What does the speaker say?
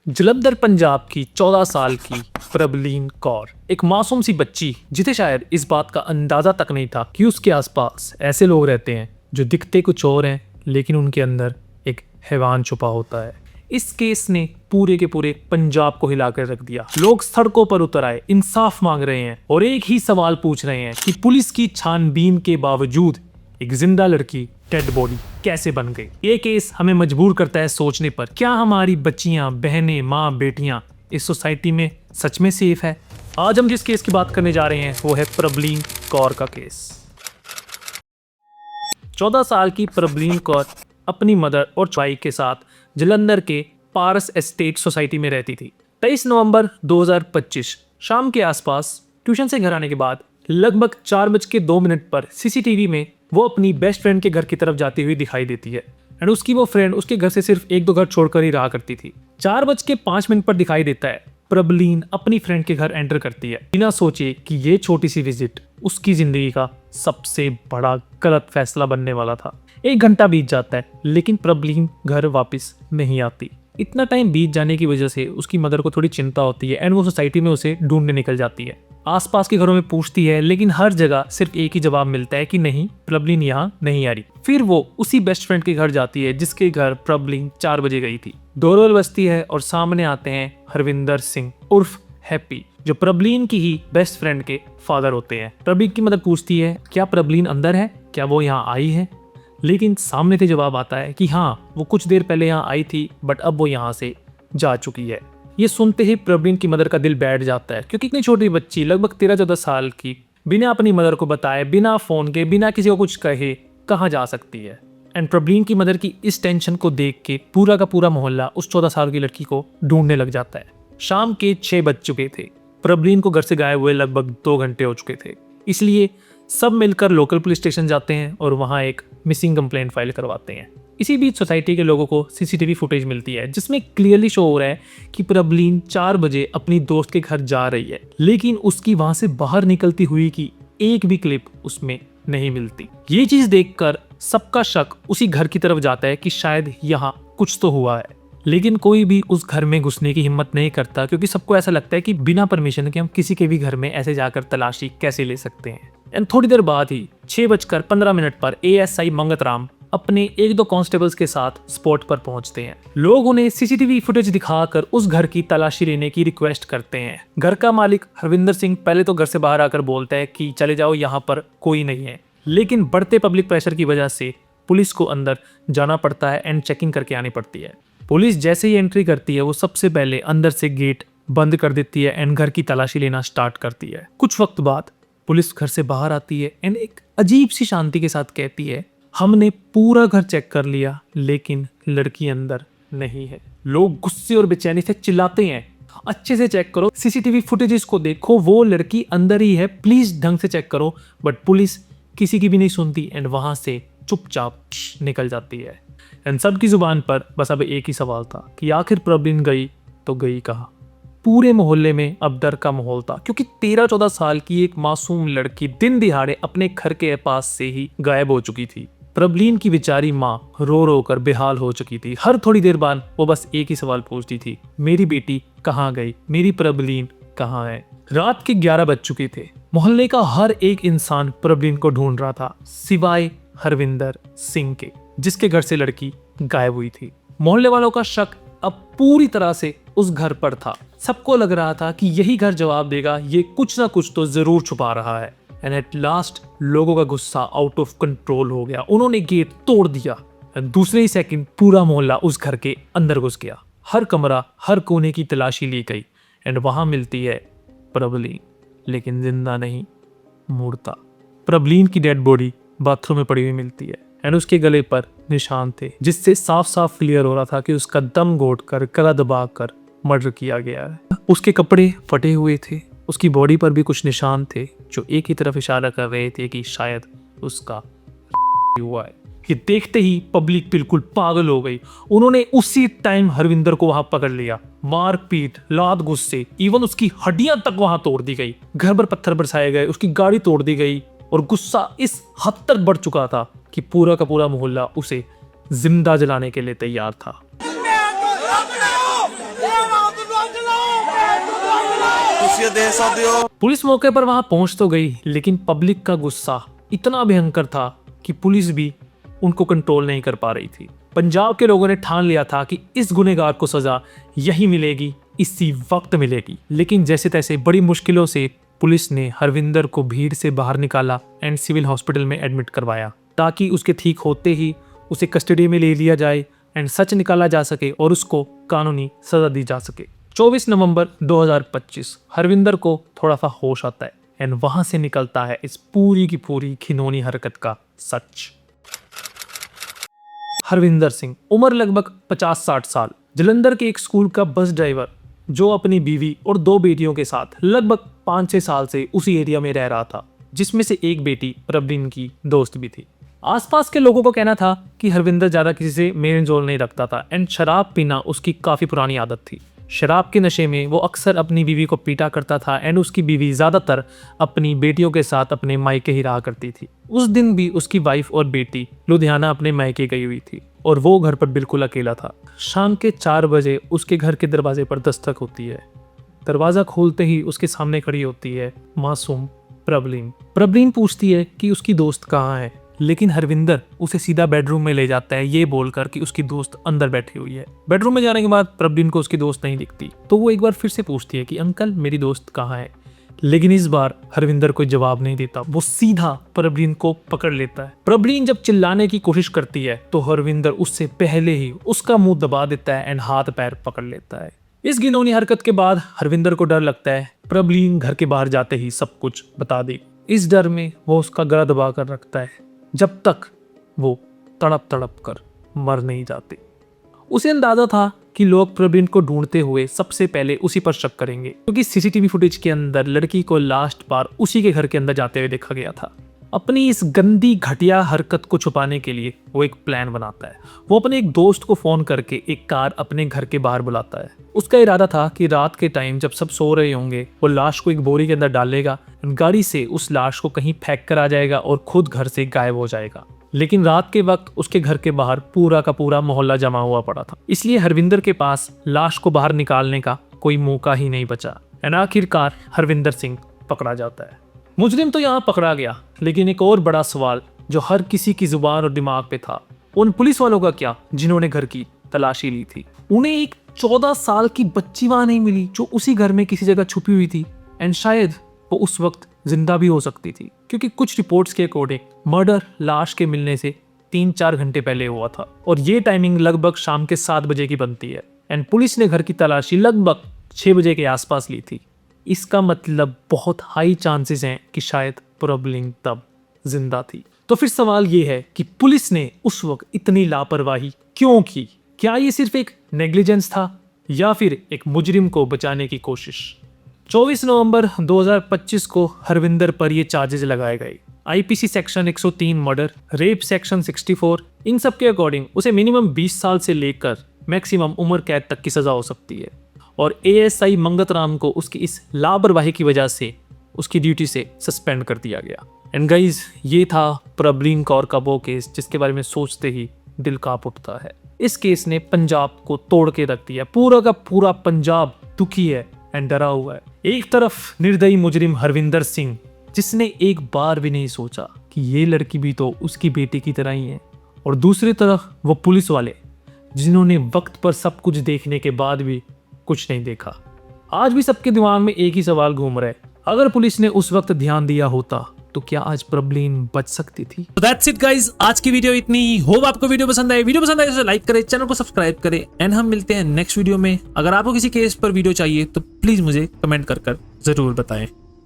जलंधर पंजाब की 14 साल की प्रबलीन कौर, एक मासूम सी बच्ची जिसे शायद इस बात का अंदाजा तक नहीं था कि उसके आसपास ऐसे लोग रहते हैं जो दिखते कुछ और हैं लेकिन उनके अंदर एक हैवान छुपा होता है। इस केस ने पूरे के पूरे पंजाब को हिलाकर रख दिया। लोग सड़कों पर उतर आए, इंसाफ मांग रहे हैं और एक ही सवाल पूछ रहे हैं कि पुलिस की छानबीन के बावजूद एक जिंदा लड़की डेड बॉडी कैसे बन गई। ये केस हमें मजबूर करता है सोचने पर, क्या हमारी बच्चियां, बहनें, माँ, बेटियां इस सोसाइटी में सच में सेफ है। आज हम जिस केस की बात करने जा रहे हैं वो है प्रबलीन कौर का केस। 14 साल की प्रबलीन कौर अपनी मदर और भाई के साथ जलंधर के पारस एस्टेट सोसाइटी में रहती थी। 23 नवंबर 2025 शाम के आसपास ट्यूशन से घर आने के बाद लगभग 4:02 पर सीसीटीवी में वो अपनी बेस्ट फ्रेंड के घर की तरफ जाती हुई दिखाई देती है एंड उसकी वो फ्रेंड उसके घर से सिर्फ 1-2 घर छोड़कर ही रहा करती थी। 4:05 पर दिखाई देता है प्रबलीन अपनी फ्रेंड के घर एंटर करती है, बिना सोचे कि ये छोटी सी विजिट उसकी जिंदगी का सबसे बड़ा गलत फैसला बनने वाला था। 1 घंटा बीत जाता है लेकिन प्रबलीन घर वापस नहीं आती। इतना टाइम बीत जाने की वजह से उसकी मदर को थोड़ी चिंता होती है एंड वो सोसाइटी में उसे ढूंढने निकल जाती है। आसपास के घरों में पूछती है लेकिन हर जगह सिर्फ एक ही जवाब मिलता है कि नहीं, प्रबलीन यहाँ नहीं आ रही। फिर वो उसी बेस्ट फ्रेंड के घर जाती है जिसके घर प्रबलीन 4 बजे गई थी। डोरबेल बजती है और सामने आते हैं हरविंदर सिंह उर्फ हैप्पी, जो प्रबलीन की ही बेस्ट फ्रेंड के फादर होते हैं। प्रबलीन की मदर पूछती है क्या प्रबलीन अंदर है, क्या वो यहाँ आई है, लेकिन सामने से जवाब आता है कि हाँ, वो कुछ देर पहले यहाँ आई थी बट अब वो यहाँ से जा चुकी है। ये सुनते ही प्रबलीन की मदर का दिल बैठ जाता है क्योंकि इतनी छोटी बच्ची लगभग 13-14 साल की बिना अपनी मदर को बताए, बिना फोन के, बिना किसी को कुछ कहे कहाँ जा सकती है। एंड प्रबलीन की मदर की इस टेंशन को देख के पूरा का पूरा मोहल्ला उस 14 साल की लड़की को ढूंढने लग जाता है। शाम के 6 बज चुके थे। प्रबलीन को घर से गायब हुए लगभग 2 घंटे हो चुके थे, इसलिए सब मिलकर लोकल पुलिस स्टेशन जाते हैं और वहाँ एक मिसिंग कंप्लेंट फाइल करवाते हैं। इसी बीच सोसाइटी के लोगों को सीसीटीवी फुटेज मिलती है जिसमें क्लियरली शो हो रहा है कि प्रबलीन 4 बजे अपनी दोस्त के घर जा रही है, लेकिन उसकी वहां से बाहर निकलती हुई की एक भी क्लिप उसमें नहीं मिलती। ये चीज देखकर सबका शक उसी घर की तरफ जाता है कि शायद यहाँ कुछ तो हुआ है, लेकिन कोई भी उस घर में घुसने की हिम्मत नहीं करता क्योंकि सबको ऐसा लगता है कि बिना परमिशन के हम किसी के भी घर में ऐसे जाकर तलाशी कैसे ले सकते हैं। एंड थोड़ी देर बाद ही 6:15 पर एएसआई मंगतराम अपने 1-2 कांस्टेबल्स के साथ स्पॉट पर पहुंचते हैं। लोग उन्हें सीसीटीवी फुटेज दिखाकर उस घर की तलाशी लेने की रिक्वेस्ट करते हैं। घर का मालिक हरविंदर सिंह पहले तो घर से बाहर आकर बोलता है कि चले जाओ, यहाँ पर कोई नहीं है, लेकिन बढ़ते पब्लिक प्रेशर की वजह से पुलिस को अंदर जाना पड़ता है एंड चेकिंग करके आनी पड़ती है। पुलिस जैसे ही एंट्री करती है वो सबसे पहले अंदर से गेट बंद कर देती है एंड घर की तलाशी लेना स्टार्ट करती है। कुछ वक्त बाद पुलिस घर से बाहर आती है एंड एक अजीब सी शांति के साथ कहती है हमने पूरा घर चेक कर लिया लेकिन लड़की अंदर नहीं है। लोग गुस्से और बेचैनी से चिल्लाते हैं अच्छे से चेक करो, सीसीटीवी फुटेजेस को देखो, वो लड़की अंदर ही है, प्लीज ढंग से चेक करो। बट पुलिस किसी की भी नहीं सुनती एंड वहां से चुपचाप निकल जाती है। एंड सबकी जुबान पर बस अब एक ही सवाल था कि आखिर प्रबलीन गई तो गई कहाँ। पूरे मोहल्ले में अब डर का माहौल था क्योंकि 13-14 साल की एक मासूम लड़की दिन दिहाड़े अपने घर के पास से ही गायब हो चुकी थी। प्रबलीन की बेचारी माँ रो रो कर बेहाल हो चुकी थी। हर थोड़ी देर बाद वो बस एक ही सवाल पूछती थी, मेरी बेटी कहाँ गई, मेरी प्रबलीन कहाँ है। रात के 11 बज चुके थे। मोहल्ले का हर एक इंसान प्रबलीन को ढूंढ रहा था सिवाय हरविंदर सिंह के, जिसके घर से लड़की गायब हुई थी। मोहल्ले वालों का शक अब पूरी तरह से उस घर पर था। सबको लग रहा था कि यही घर जवाब देगा, ये कुछ ना कुछ तो जरूर छुपा रहा है। एंड एट लास्ट लोगों का गुस्सा आउट ऑफ कंट्रोल हो गया। उन्होंने गेट तोड़ दिया। दूसरे ही सेकंड पूरा मोहल्ला उस घर के अंदर घुस गया। हर कमरा, हर कोने की तलाशी ली गई एंड वहां मिलती है प्रबलीन, लेकिन जिंदा नहीं, मुर्दा। प्रबलीन की डेड बॉडी बाथरूम में पड़ी हुई मिलती है एंड उसके गले पर निशान थे जिससे साफ साफ क्लियर हो रहा था कि उसका दम घोटकर, गला दबाकर मर्डर किया गया है। उसके कपड़े फटे हुए थे, उसकी बॉडी पर भी कुछ निशान थे जो एक ही तरफ इशारा कर रहे थे कि शायद उसका हुआ है। ये देखते ही पब्लिक बिल्कुल पागल हो गई। उन्होंने उसी टाइम हरविंदर को वहां पकड़ लिया। मार पीट, लात गुस्से, इवन उसकी हड्डियां तक वहां तोड़ दी गई। घर पर पत्थर बरसाए गए, उसकी गाड़ी तोड़ दी गई और गुस्सा इस हद तक बढ़ चुका था कि पूरा का पूरा मोहल्ला उसे जिंदा जलाने के लिए तैयार था। ਤੁਸੀਂ ਇਹ ਦੇਖ ਸਕਦੇ ਹੋ। पुलिस मौके पर वहां पहुंच तो गई, लेकिन पब्लिक का गुस्सा इतना भयंकर था कि पुलिस भी उनको कंट्रोल नहीं कर पा रही थी। पंजाब के लोगों ने ठान लिया था कि इस गुनहगार को सजा यही मिलेगी, इसी वक्त मिलेगी। लेकिन जैसे तैसे बड़ी मुश्किलों से पुलिस ने हरविंदर को भीड़ से बाहर निकाला एंड सिविल हॉस्पिटल में एडमिट करवाया, ताकि उसके ठीक होते ही उसे कस्टडी में ले लिया जाए एंड सच निकाला जा सके और उसको कानूनी सजा दी जा सके। 24 नवंबर 2025 हरविंदर को थोड़ा सा होश आता है एंड वहां से निकलता है इस पूरी की पूरी घिनौनी हरकत का सच। हरविंदर सिंह, उम्र लगभग 50-60 साल, जलंधर के एक स्कूल का बस ड्राइवर जो अपनी बीवी और 2 बेटियों के साथ लगभग 5-6 साल से उसी एरिया में रह रहा था, जिसमें से एक बेटी प्रवीण की दोस्त भी थी। आसपास के लोगों को कहना था कि हरविंदर ज्यादा किसी से मेल जोल नहीं रखता था एंड शराब पीना उसकी काफी पुरानी आदत थी। शराब के नशे में वो अक्सर अपनी बीवी को पीटा करता था एंड उसकी बीवी ज्यादातर अपनी बेटियों के साथ अपने मायके ही रहा करती थी। उस दिन भी उसकी वाइफ और बेटी लुधियाना अपने मायके गई हुई थी और वो घर पर बिल्कुल अकेला था। शाम के 4 बजे उसके घर के दरवाजे पर दस्तक होती है। दरवाजा खोलते ही उसके सामने खड़ी होती है मासूम प्रवीण। प्रवीण पूछती है कि उसकी दोस्त कहाँ है, लेकिन हरविंदर उसे सीधा बेडरूम में ले जाता है ये बोलकर कि उसकी दोस्त अंदर बैठी हुई है। बेडरूम में जाने के बाद प्रवीण को उसकी दोस्त नहीं दिखती, तो वो एक बार फिर से पूछती है कि अंकल मेरी दोस्त कहाँ है, लेकिन इस बार हरविंदर कोई जवाब नहीं देता। वो सीधा प्रवीण को पकड़ लेता है। प्रवीण जब चिल्लाने की कोशिश करती है तो हरविंदर उससे पहले ही उसका मुंह दबा देता है एंड हाथ पैर पकड़ लेता है। इस घिनौनी हरकत के बाद हरविंदर को डर लगता है प्रवीण घर के बाहर जाते ही सब कुछ बता देगी। इस डर में वो उसका गला दबा कर रखता है जब तक वो तड़प तड़प कर मर नहीं जाते। उसे अंदाजा था कि लोग प्रवीण को ढूंढते हुए सबसे पहले उसी पर शक करेंगे, क्योंकि सीसीटीवी फुटेज के अंदर लड़की को लास्ट बार उसी के घर के अंदर जाते हुए देखा गया था। अपनी इस गंदी घटिया हरकत को छुपाने के लिए वो एक प्लान बनाता है। वो अपने एक दोस्त को फोन करके एक कार अपने घर के बाहर बुलाता है। उसका इरादा था कि रात के टाइम जब सब सो रहे होंगे वो लाश को एक बोरी के अंदर डालेगा, गाड़ी से उस लाश को कहीं फेंक कर आ जाएगा और खुद घर से गायब हो जाएगा। लेकिन रात के वक्त उसके घर के बाहर पूरा का पूरा मोहल्ला जमा हुआ पड़ा था, इसलिए हरविंदर के पास लाश को बाहर निकालने का कोई मौका ही नहीं बचा। एंड आखिरकार हरविंदर सिंह पकड़ा जाता है। मुजरिम तो यहाँ पकड़ा गया, लेकिन एक और बड़ा सवाल जो हर किसी की जुबान और दिमाग पे था, उन पुलिस वालों का क्या जिन्होंने घर की तलाशी ली थी। उन्हें एक 14 साल की बच्ची वहां नहीं मिली जो उसी घर में किसी जगह छुपी हुई थी एंड शायद वो उस वक्त जिंदा भी हो सकती थी, क्योंकि कुछ रिपोर्ट्स के अकॉर्डिंग मर्डर लाश के मिलने से 3-4 घंटे पहले हुआ था और ये टाइमिंग लगभग शाम के 7 बजे की बनती है एंड पुलिस ने घर की तलाशी लगभग 6 बजे के आसपास ली थी। इसका मतलब बहुत हाई चांसेस हैं कि शायद प्रवीण तब जिंदा थी। तो फिर सवाल ये है कि पुलिस ने उस वक्त इतनी लापरवाही क्यों की? क्या ये सिर्फ एक नेग्लिजेंस था या फिर एक मुजरिम को बचाने की कोशिश? 24 नवंबर 2025 को हरविंदर पर ये चार्जेस लगाए गए। IPC section 103 murder, rape section 64, इन सब के अकॉर्डिंग उसे मिनिमम 20 साल से लेकर मैक्सिमम उम्र कैद तक की सजा हो सकती है। और एएसआई मंगत राम को उसकी इस लापरवाही की वजह से उसकी ड्यूटी से सस्पेंड कर दिया गया। एंड गाइज, ये था प्रवीण कौर का वो केस जिसके बारे में सोचते ही दिल कांप उठता है। इस केस ने पंजाब को तोड़ के रख दिया। पूरा का पूरा पंजाब दुखी है एंड डरा हुआ है। एक तरफ निर्दयी मुजरिम हरविंदर सिंह, जिसने एक बार भी नहीं सोचा कि ये लड़की भी तो उसकी बेटी की तरह ही है, और दूसरी तरफ वो पुलिस वाले जिन्होंने वक्त पर सब कुछ देखने के बाद भी कुछ नहीं देखा। आज भी सबके दिमाग में एक ही सवाल घूम रहा है, अगर पुलिस ने उस वक्त ध्यान दिया होता तो क्या आज प्रवीण बच सकती थी? तो दैट्स इट गाइस, आज की वीडियो इतनी ही। होप आपको वीडियो पसंद आए। वीडियो पसंद आए तो लाइक करें, चैनल को सब्सक्राइब करें एंड हम मिलते हैं नेक्स्ट वीडियो में। अगर आपको किसी केस पर वीडियो चाहिए तो प्लीज मुझे कमेंट कर जरूर बताएं।